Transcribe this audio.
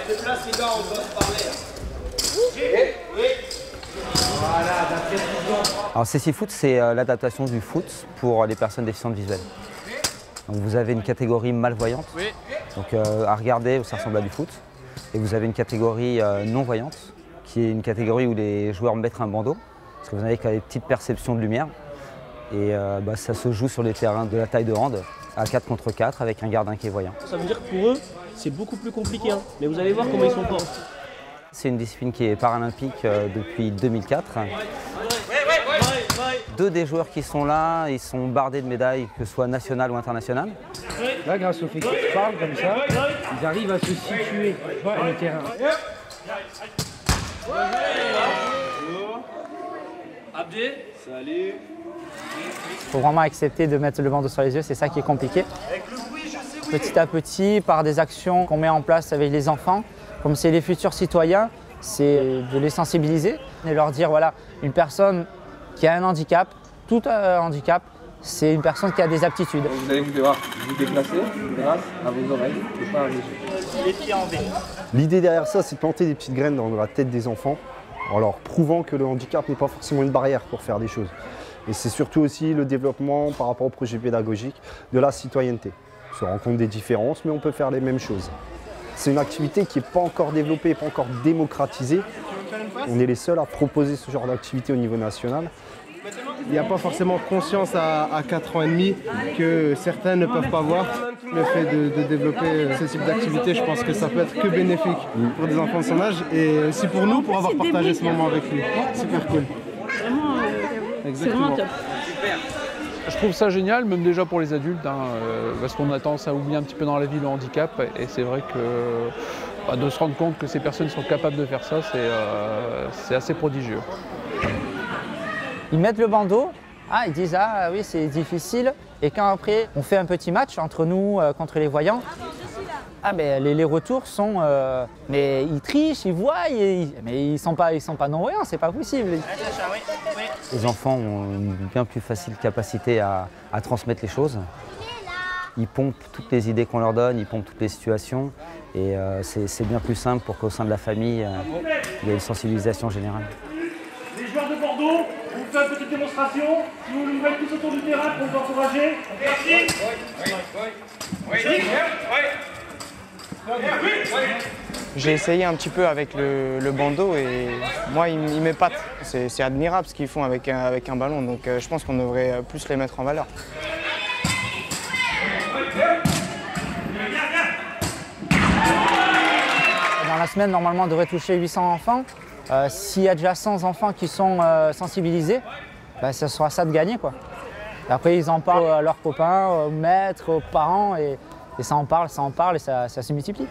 Restez place, les gars, on doit se parler. Oui. Alors Cécifoot, c'est l'adaptation du foot pour les personnes déficientes visuelles. Donc vous avez une catégorie malvoyante, donc à regarder, ça ressemble à du foot. Et vous avez une catégorie non-voyante, qui est une catégorie où les joueurs mettent un bandeau, parce que vous n'avez qu'à des petites perceptions de lumière. Et ça se joue sur les terrains de la taille de hand, à 4 contre 4, avec un gardien qui est voyant. Ça veut dire que pour eux, c'est beaucoup plus compliqué, hein. Mais vous allez voir comment ils sont forts. C'est une discipline qui est paralympique depuis 2004. Deux des joueurs qui sont là, ils sont bardés de médailles, que ce soit nationales ou internationales. Là, grâce au fait qu'ils parlent comme ça, ils arrivent à se situer sur le terrain. Abdé, salut. Il faut vraiment accepter de mettre le bandeau sur les yeux, c'est ça qui est compliqué. Petit à petit, par des actions qu'on met en place avec les enfants, comme c'est les futurs citoyens, c'est de les sensibiliser et leur dire voilà, une personne qui a un handicap, tout handicap, c'est une personne qui a des aptitudes. Vous allez devoir vous déplacer grâce à vos oreilles et pas à vos yeux. Les pieds en V. L'idée derrière ça, c'est de planter des petites graines dans la tête des enfants, en leur prouvant que le handicap n'est pas forcément une barrière pour faire des choses. Et c'est surtout aussi le développement par rapport au projet pédagogique de la citoyenneté. On se rend compte des différences, mais on peut faire les mêmes choses. C'est une activité qui n'est pas encore développée, pas encore démocratisée. On est les seuls à proposer ce genre d'activité au niveau national. Il n'y a pas forcément conscience à 4 ans et demi que certains ne peuvent pas voir. Le fait de développer ce type d'activité, je pense que ça peut être que bénéfique pour des enfants de son âge et aussi pour nous, pour avoir partagé ce moment avec lui. Super cool. Vraiment, c'est vraiment top. Je trouve ça génial, même déjà pour les adultes, hein, parce qu'on a tendance à oublier un petit peu dans la vie le handicap. Et c'est vrai que de se rendre compte que ces personnes sont capables de faire ça, c'est assez prodigieux. Ils mettent le bandeau, ils disent ah oui c'est difficile, et quand après on fait un petit match entre nous contre les voyants, les retours sont mais ils trichent, ils voient, mais ils sont pas non-voyants, c'est pas possible. Les enfants ont une bien plus facile capacité à transmettre les choses. Ils pompent toutes les idées qu'on leur donne, ils pompent toutes les situations, et c'est bien plus simple pour qu'au sein de la famille, il y ait une sensibilisation générale. Les joueurs de Bordeaux, on vous fait une petite démonstration. Si vous nous mettez tous autour du terrain pour vous encourager. Merci. J'ai essayé un petit peu avec le bandeau et moi, il m'épate. C'est admirable ce qu'ils font avec un ballon, donc je pense qu'on devrait plus les mettre en valeur. Dans la semaine, normalement, on devrait toucher 800 enfants. S'il y a déjà 100 enfants qui sont sensibilisés, ce sera ça de gagner, quoi. Et après, ils en parlent à leurs copains, aux maîtres, aux parents, et ça en parle, et ça se multiplie.